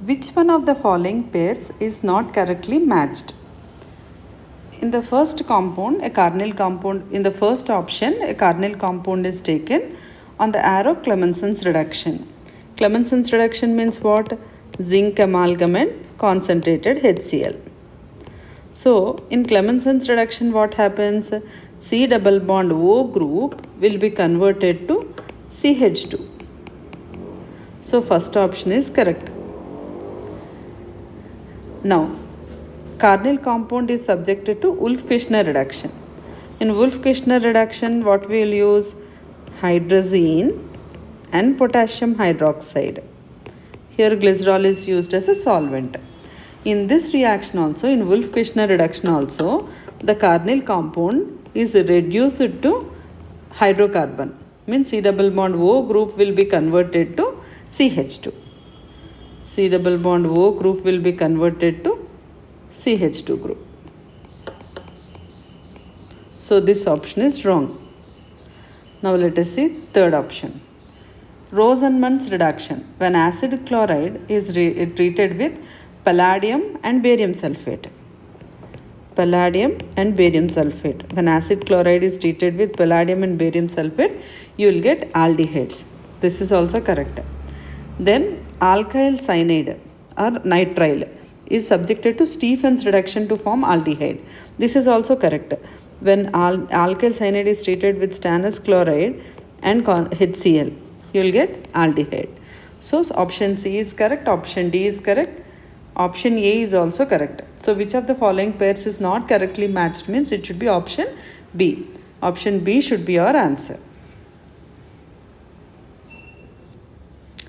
Which one of the following pairs is not correctly matched? In the first compound, a cardinal compound, in the first option, a cardinal compound is taken. On the arrow, Clemenson's reduction. Clemenson's reduction means what? Zinc amalgamate, concentrated HCl. So, in Clemenson's reduction, what happens? C double bond O group will be converted to CH2. So, first option is correct. Now, cardinal compound is subjected to Wolff-Kishner reduction. In Wolff-Kishner reduction, what we will use? Hydrazine and potassium hydroxide. Here glycerol is used as a solvent. In this reaction also, in Wolff-Kishner reduction also, the cardinal compound is reduced to hydrocarbon. Means C double bond O group will be converted to CH2. C double bond O group will be converted to CH2 group. So this option is wrong. Now let us see third option. Rosenmann's reduction. When acid chloride is treated with palladium and barium sulfate. Palladium and barium sulfate. When acid chloride is treated with palladium and barium sulfate, you will get aldehydes. This is also correct. Then alkyl cyanide or nitrile is subjected to Stephen's reduction to form aldehyde. This is also correct. When alkyl cyanide is treated with stannous chloride and HCl, you will get aldehyde. So option C is correct, option D is correct, option A is also correct. So which of the following pairs is not correctly matched means it should be option B. Option B should be our answer.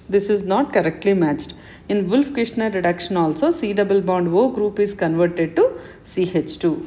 This is not correctly matched. In Wolff-Kishner reduction also, C double bond O group is converted to CH2.